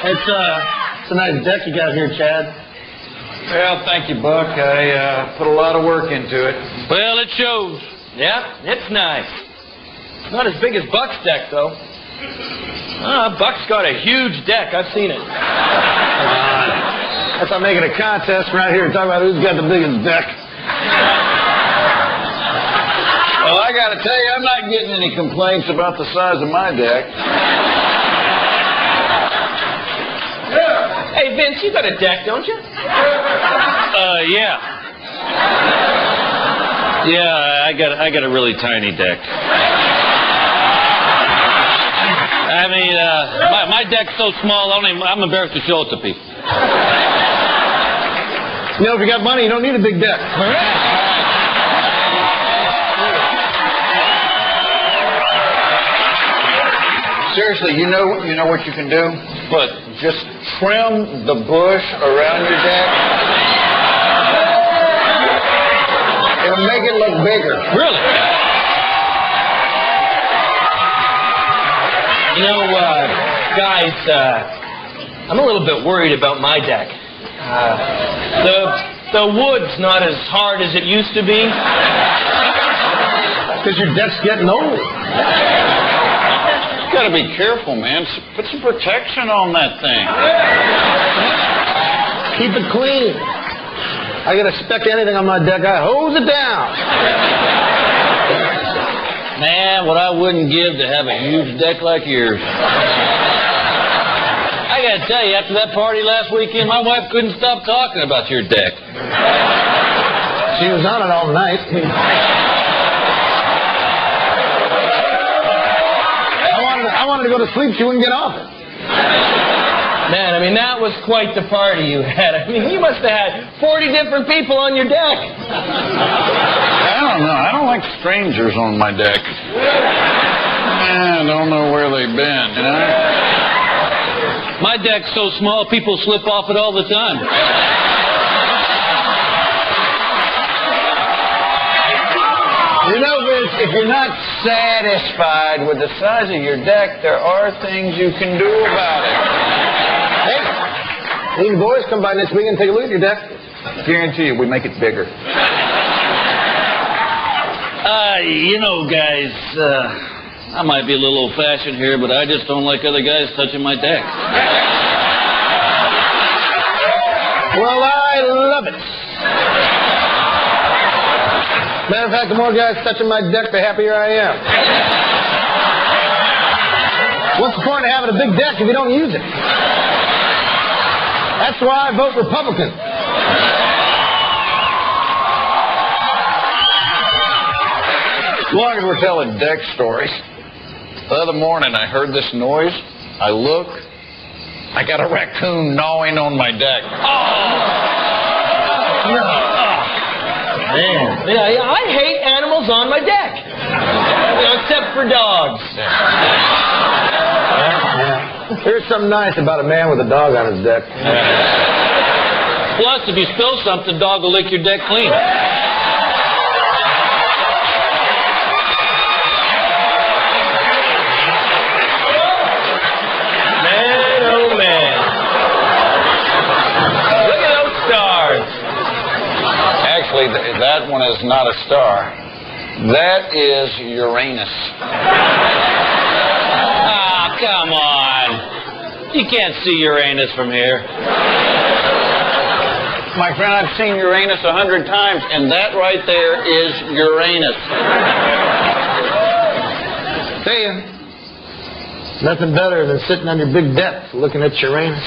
It's a nice deck you got here, Chad. Well, thank you, Buck. I put a lot of work into it. Well, it shows. Yeah, it's nice. Not as big as Buck's deck, though. Buck's got a huge deck. I've seen it. That's not making a contest right here and talk about who's got the biggest deck. Well, I got to tell you, I'm not getting any complaints about the size of my deck. Hey, Vince, you got a deck, don't you? Yeah. Yeah, I got a really tiny deck. I mean, my deck's so small, I'm embarrassed to show it to people. You know, if you got money, you don't need a big deck. Seriously, you know what you can do? What? Just trim the bush around your deck. It'll make it look bigger. Really? You know, guys, I'm a little bit worried about my deck. The wood's not as hard as it used to be. Because your deck's getting old. You gotta be careful, man. Put some protection on that thing. Keep it clean. I get a speck of anything on my deck, I hose it down. Man, what I wouldn't give to have a huge deck like yours. I gotta tell you, after that party last weekend, my wife couldn't stop talking about your deck. She was on it all night. I wanted to go to sleep. She wouldn't get off it. Man, I mean, that was quite the party you had. I mean, you must have had 40 different people on your deck. I don't know. I don't like strangers on my deck. I don't know where they've been, you know? My deck's so small, people slip off it all the time. You know, Vince, if you're not satisfied with the size of your deck, there are things you can do about it. Hey, you boys come by next week and take a look at your deck. Guarantee you, we make it bigger. You know, guys, I might be a little old-fashioned here, but I just don't like other guys touching my deck. Well, I love it. Matter of fact, the more guys touching my deck, the happier I am. What's the point of having a big deck if you don't use it? That's why I vote Republican. As long as we're telling deck stories. The other morning I heard this noise. I look. I got a raccoon gnawing on my deck. Man. Yeah, I hate animals on my deck. Except for dogs. Here's something nice about a man with a dog on his deck. Plus, if you spill something, the dog will lick your deck clean. Man, oh man. Look at those stars. Actually, that one is not a star. That is Uranus. Ah, come on. You can't see Uranus from here. My friend, I've seen Uranus 100 times, and that right there is Uranus. Tell you, nothing better than sitting on your big deck looking at Uranus.